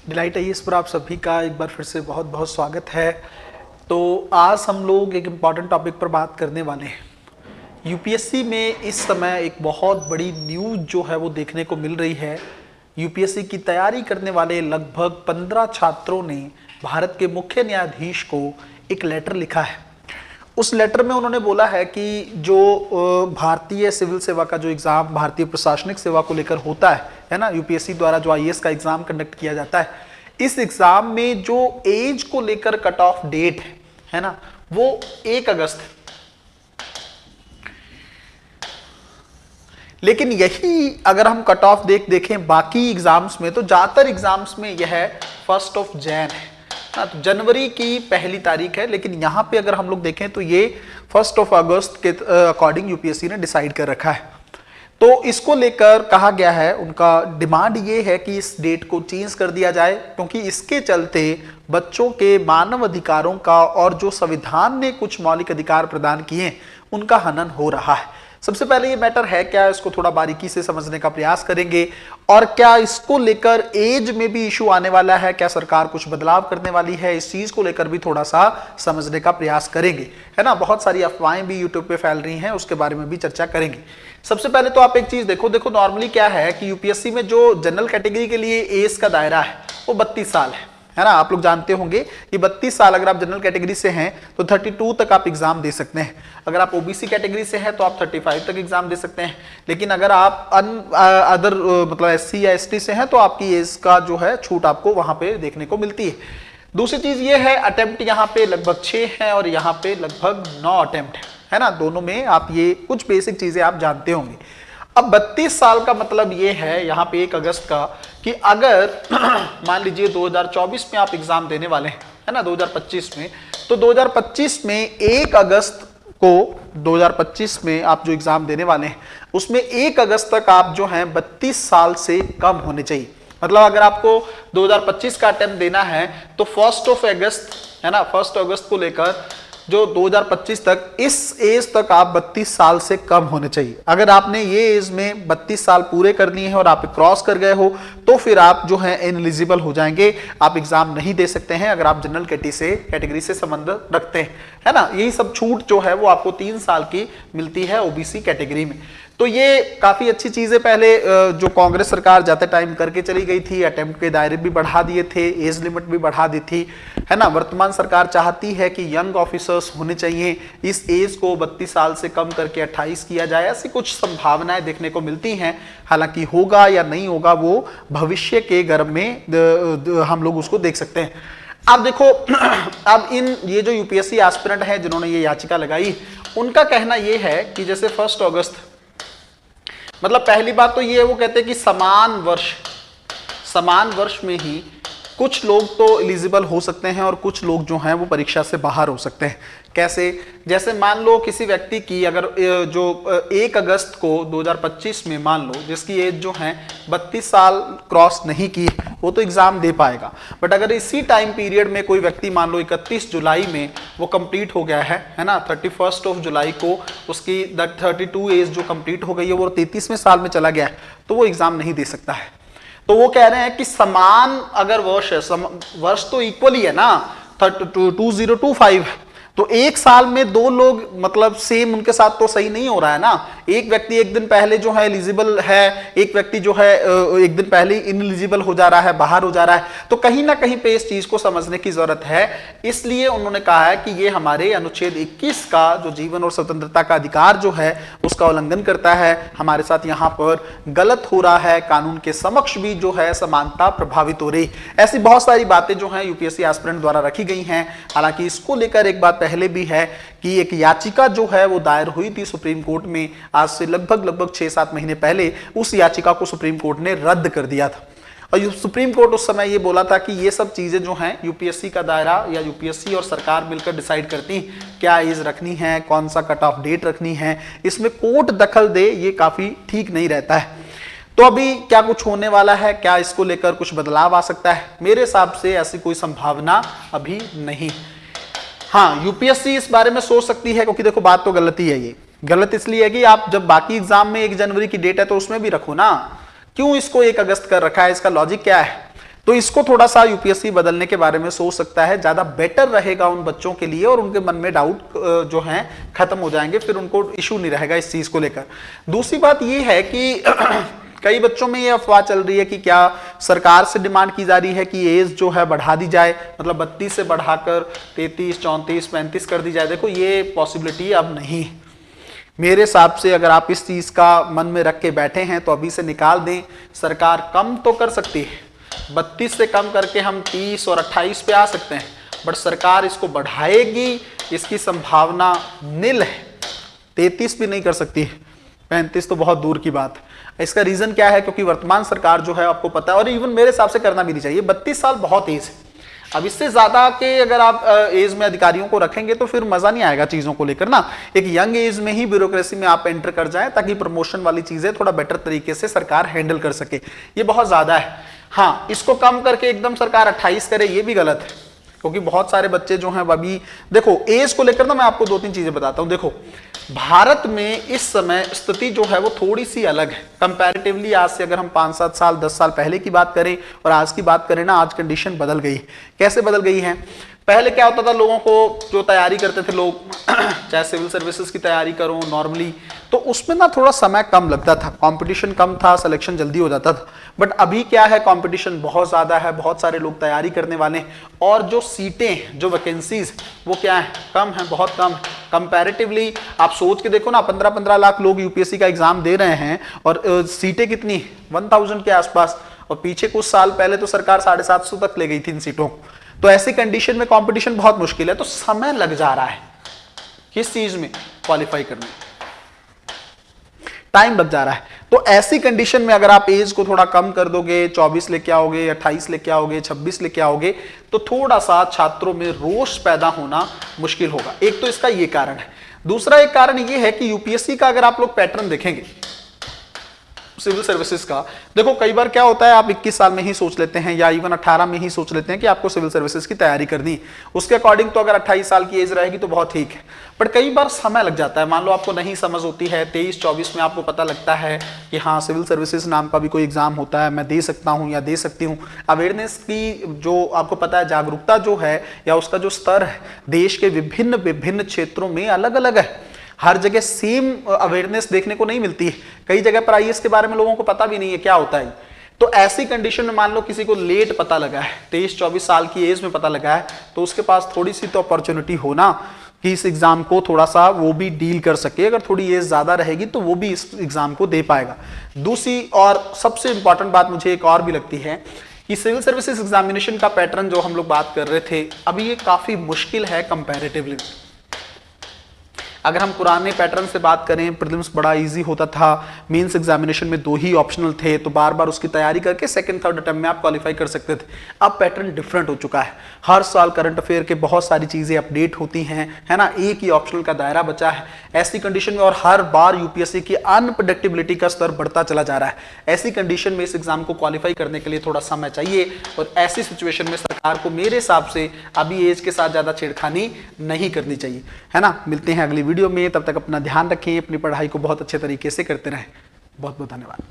Delight IAS पर आप सभी का एक बार फिर से बहुत बहुत स्वागत है। तो आज हम लोग एक इम्पॉर्टेंट टॉपिक पर बात करने वाले हैं। यूपीएससी में इस समय एक बहुत बड़ी न्यूज़ जो है वो देखने को मिल रही है। यूपीएससी की तैयारी करने वाले लगभग 15 छात्रों ने भारत के मुख्य न्यायाधीश को एक लेटर लिखा है। उस लेटर में उन्होंने बोला है कि जो भारतीय सिविल सेवा का जो एग्ज़ाम भारतीय प्रशासनिक सेवा को लेकर होता है ना, यूपीएससी द्वारा जो आईएएस का एग्ज़ाम कंडक्ट किया जाता है, इस एग्ज़ाम में जो एज को लेकर कट ऑफ डेट है ना, वो 1 अगस्त है। लेकिन यही अगर हम कट ऑफ देखें बाकी एग्जाम्स में, तो ज़्यादातर एग्जाम्स में यह 1 जनवरी है ना, तो जनवरी की पहली तारीख है। लेकिन यहाँ पे अगर हम लोग देखें तो ये 1 अगस्त के अकॉर्डिंग यूपीएससी ने डिसाइड कर रखा है। तो इसको लेकर कहा गया है, उनका डिमांड ये है कि इस डेट को चेंज कर दिया जाए, क्योंकि इसके चलते बच्चों के मानव अधिकारों का और जो संविधान ने कुछ मौलिक अधिकार प्रदान किए उनका हनन हो रहा है। सबसे पहले ये मैटर है क्या, इसको थोड़ा बारीकी से समझने का प्रयास करेंगे। और क्या इसको लेकर एज में भी इशू आने वाला है, क्या सरकार कुछ बदलाव करने वाली है, इस चीज को लेकर भी थोड़ा सा समझने का प्रयास करेंगे, है ना। बहुत सारी अफवाहें भी यूट्यूब पे फैल रही हैं, उसके बारे में भी चर्चा करेंगे। सबसे पहले तो आप एक चीज देखो नॉर्मली क्या है कि यूपीएससी में जो जनरल कैटेगरी के लिए एज का दायरा है वो 32 साल है ना। आप लोग जानते होंगे कि 32 साल अगर आप जनरल कैटेगरी से हैं तो 32 तक आप एग्जाम दे सकते हैं। अगर आप ओबीसी कैटेगरी से हैं तो आप 35 तक एग्जाम दे सकते हैं। लेकिन अगर आप अदर मतलब एससी या एसटी से हैं तो आपकी एज का जो है छूट आपको वहां पे देखने को मिलती है। दूसरी चीज ये है, अटेम्प्ट यहाँ पे लगभग 6 है और यहाँ पे लगभग 9 अटेम्प्ट है ना। दोनों में आप ये कुछ बेसिक चीजें आप जानते होंगे। अब 32 साल का मतलब ये है यहाँ पे 1 अगस्त का कि अगर मान लीजिए 2024 में आप एग्जाम देने वाले हैं, है ना, 2025 में, तो 2025 में 1 अगस्त को 2025 में आप जो एग्जाम देने वाले हैं उसमें 1 अगस्त तक आप जो हैं 32 साल से कम होने चाहिए। मतलब अगर आपको 2025 का अटेम्प्ट देना है तो 1 अगस्त है ना, 1 अगस्त को लेकर जो 2025 तक इस एज तक आप 32 साल से कम होने चाहिए। अगर आपने ये एज में 32 साल पूरे करनी है और आप क्रॉस कर गए हो तो फिर आप जो है इनएलिजिबल हो जाएंगे, आप एग्जाम नहीं दे सकते हैं अगर आप जनरल कैटेगरी से संबंध रखते हैं, है ना। यही सब छूट जो है वो आपको 3 साल की मिलती है ओबीसी कैटेगरी में। तो ये काफी अच्छी चीजें पहले जो कांग्रेस सरकार जाते टाइम करके चली गई थी, अटेम्प्ट के दायरे भी बढ़ा दिए थे, एज लिमिट भी बढ़ा दी थी, है ना। वर्तमान सरकार चाहती है कि यंग ऑफिसर्स होने चाहिए, इस एज को 32 साल से कम करके 28 किया जाए। ऐसी कुछ संभावनाएं देखने को मिलती हैं। हालांकि होगा या नहीं होगा वो भविष्य के गर्भ में हम लोग उसको देख सकते हैं। अब देखो अब ये जो यूपीएससी एस्पिरेंट हैं जिन्होंने ये याचिका लगाई, उनका कहना ये है कि जैसे 1 अगस्त मतलब पहली बात तो ये है, वो कहते हैं कि समान वर्ष में ही कुछ लोग तो एलिजिबल हो सकते हैं और कुछ लोग जो हैं वो परीक्षा से बाहर हो सकते हैं। कैसे, जैसे मान लो किसी व्यक्ति की अगर जो 1 अगस्त को 2025 में मान लो जिसकी एज जो है 32 साल क्रॉस नहीं की, वो तो एग्जाम दे पाएगा। बट अगर इसी टाइम पीरियड में कोई व्यक्ति मान लो 31 जुलाई में वो कंप्लीट हो गया है ना, 31 जुलाई को उसकी 32 एज जो कंप्लीट हो गई है वो 33वें साल में चला गया है, तो वो एग्जाम नहीं दे सकता है। तो वो कह रहे हैं कि समान अगर वर्ष है, वर्ष तो इक्वली है ना, 2025 है, तो 1 साल में 2 लोग मतलब सेम उनके साथ तो सही नहीं हो रहा है ना। एक व्यक्ति 1 दिन पहले जो है एलिजिबल है, एक व्यक्ति जो है 1 दिन पहले इनएलिजिबल हो जा रहा है, बाहर हो जा रहा है। तो कहीं ना कहीं पे इस चीज को समझने की जरूरत है। इसलिए उन्होंने कहा है कि ये हमारे अनुच्छेद 21 का जो जीवन और स्वतंत्रता का अधिकार जो है उसका उल्लंघन करता है। हमारे साथ यहाँ पर गलत हो रहा है, कानून के समक्ष भी जो है समानता प्रभावित हो रही। ऐसी बहुत सारी बातें जो है यूपीएससी एस्पिरेंट द्वारा रखी गई हैं। हालांकि इसको लेकर एक बात पहले भी है कि एक याचिका जो है वो दायर हुई थी सुप्रीम कोर्ट में आज से लगभग 6-7 महीने पहले। उस याचिका को सुप्रीम कोर्ट ने रद्द कर दिया था और सुप्रीम कोर्ट उस समय ये बोला था कि ये सब चीजें जो हैं यूपीएससी का दायरा या यूपीएससी और सरकार मिलकर डिसाइड करती क्या एज रखनी है, कौन सा कट ऑफ डेट रखनी है, इसमें कोर्ट दखल दे ये काफी ठीक नहीं रहता है। तो अभी क्या कुछ होने वाला है, क्या इसको लेकर कुछ बदलाव आ सकता है? मेरे हिसाब से ऐसी कोई संभावना अभी नहीं। हाँ, यूपीएससी इस बारे में सोच सकती है, क्योंकि देखो बात तो गलत ही है। ये गलत इसलिए है कि आप जब बाकी एग्जाम में 1 जनवरी की डेट है तो उसमें भी रखो ना, क्यों इसको 1 अगस्त कर रखा है? इसका लॉजिक क्या है? तो इसको थोड़ा सा यूपीएससी बदलने के बारे में सोच सकता है, ज्यादा बेटर रहेगा उन बच्चों के लिए और उनके मन में डाउट जो है खत्म हो जाएंगे, फिर उनको इशू नहीं रहेगा इस चीज को लेकर। दूसरी बात ये है कि कई बच्चों में ये अफवाह चल रही है कि क्या सरकार से डिमांड की जा रही है कि एज जो है बढ़ा दी जाए, मतलब 32 से बढ़ाकर 33, 34, 35 कर दी जाए। देखो ये पॉसिबिलिटी अब नहीं है मेरे हिसाब से। अगर आप इस चीज का मन में रख के बैठे हैं तो अभी से निकाल दें। सरकार कम तो कर सकती है, 32 से कम करके हम 30 और 28 पे आ सकते हैं, बट सरकार इसको बढ़ाएगी इसकी संभावना नील है। 33 भी नहीं कर सकती, 35 तो बहुत दूर की बात है। इसका रीजन क्या है? क्योंकि वर्तमान सरकार जो है आपको पता है, और इवन मेरे हिसाब से करना भी नहीं चाहिए, 32 साल बहुत एज है। अब इससे ज्यादा के अगर आप एज में अधिकारियों को रखेंगे तो फिर मजा नहीं आएगा चीजों को लेकर ना। एक यंग एज में ही ब्यूरोक्रेसी में आप एंटर कर जाएं ताकि प्रमोशन वाली चीजें थोड़ा बेटर तरीके से सरकार हैंडल कर सके। ये बहुत ज्यादा है। हाँ, इसको कम करके एकदम सरकार 28 करे ये भी गलत है, क्योंकि बहुत सारे बच्चे जो हैं अभी देखो एज को लेकर ना मैं आपको 2-3 चीजें बताता हूं। देखो भारत में इस समय स्थिति जो है वो थोड़ी सी अलग है कंपैरेटिवली। आज से अगर हम 5-7 साल 10 साल पहले की बात करें और आज की बात करें ना, आज कंडीशन बदल गई। कैसे बदल गई है? पहले क्या होता था, लोगों को जो तैयारी करते थे लोग चाहे सिविल सर्विसेज की तैयारी करो नॉर्मली, तो उसमें ना थोड़ा समय कम लगता था, कंपटीशन कम था, सिलेक्शन जल्दी हो जाता था। बट अभी क्या है, कंपटीशन बहुत ज्यादा है, बहुत सारे लोग तैयारी करने वाले हैं, और जो सीटें जो वैकेंसीज वो क्या है, कम है, बहुत कम है कंपैरेटिवली। आप सोच के देखो ना, 15-15 लाख लोग यूपीएससी का एग्जाम दे रहे हैं और सीटें कितनी 1000 के आसपास, और पीछे कुछ साल पहले तो सरकार 750 तक ले गई थी इन सीटों को। तो ऐसी कंडीशन में कंपटीशन बहुत मुश्किल है, तो समय लग जा रहा है किस चीज में, क्वालिफाई करने, टाइम लग जा रहा है। तो ऐसी कंडीशन में अगर आप एज को थोड़ा कम कर दोगे, 24 लेके आओगे, 28 लेके आओगे, 26 लेके आओगे, तो थोड़ा सा छात्रों में रोष पैदा होना मुश्किल होगा। एक तो इसका ये कारण है। दूसरा एक कारण ये है कि यूपीएससी का अगर आप लोग पैटर्न देखेंगे सिविल सर्विसेज का, देखो कई बार क्या होता है, आप 21 साल में ही सोच लेते हैं या इवन 18 में ही सोच लेते हैं कि आपको सिविल सर्विसेज की तैयारी करनी, उसके अकॉर्डिंग तो अगर 28 साल की एज रहेगी तो बहुत ठीक है। बट कई बार समय लग जाता है, मान लो आपको नहीं समझ होती है, 23-24 में आपको पता लगता है कि हाँ सिविल सर्विसेज नाम का भी कोई एग्जाम होता है, मैं दे सकता हूँ या दे सकती हूँ। अवेयरनेस की जो आपको पता है जागरूकता जो है या उसका जो स्तर है देश के विभिन्न विभिन्न क्षेत्रों में अलग अलग है। हर जगह सेम अवेयरनेस देखने को नहीं मिलती है। कई जगह पर आईएएस के बारे में लोगों को पता भी नहीं है क्या होता है। तो ऐसी कंडीशन में मान लो किसी को लेट पता लगा है, 23-24 साल की एज में पता लगा है, तो उसके पास थोड़ी सी तो अपॉर्चुनिटी हो ना कि इस एग्जाम को थोड़ा सा वो भी डील कर सके। अगर थोड़ी एज ज्यादा रहेगी तो वो भी इस एग्जाम को दे पाएगा। दूसरी और सबसे इंपॉर्टेंट बात मुझे एक और भी लगती है कि सिविल सर्विसेज एग्जामिनेशन का पैटर्न जो हम लोग बात कर रहे थे, अभी ये काफी मुश्किल है कंपैरेटिवली। अगर हम पुराने पैटर्न से बात करें, प्रीलिम्स बड़ा इजी होता था, मेंस एग्जामिनेशन में 2 ही ऑप्शनल थे, तो बार बार उसकी तैयारी करके सेकंड थर्ड अटेम्प्ट में आप क्वालिफाई कर सकते थे। अब पैटर्न डिफरेंट हो चुका है, हर साल करंट अफेयर के बहुत सारी चीजें अपडेट होती हैं, है ना, एक ही ऑप्शनल का दायरा बचा है। ऐसी कंडीशन में और हर बार यूपीएससी की अनप्रेडिक्टेबिलिटी का स्तर बढ़ता चला जा रहा है। ऐसी कंडीशन में इस एग्जाम को क्वालिफाई करने के लिए थोड़ा समय चाहिए, और ऐसी सिचुएशन में सरकार को मेरे हिसाब से अभी एज के साथ ज्यादा छेड़खानी नहीं करनी चाहिए, है ना। मिलते हैं अगली वीडियो में, तब तक अपना ध्यान रखें, अपनी पढ़ाई को बहुत अच्छे तरीके से करते रहें। बहुत बहुत धन्यवाद।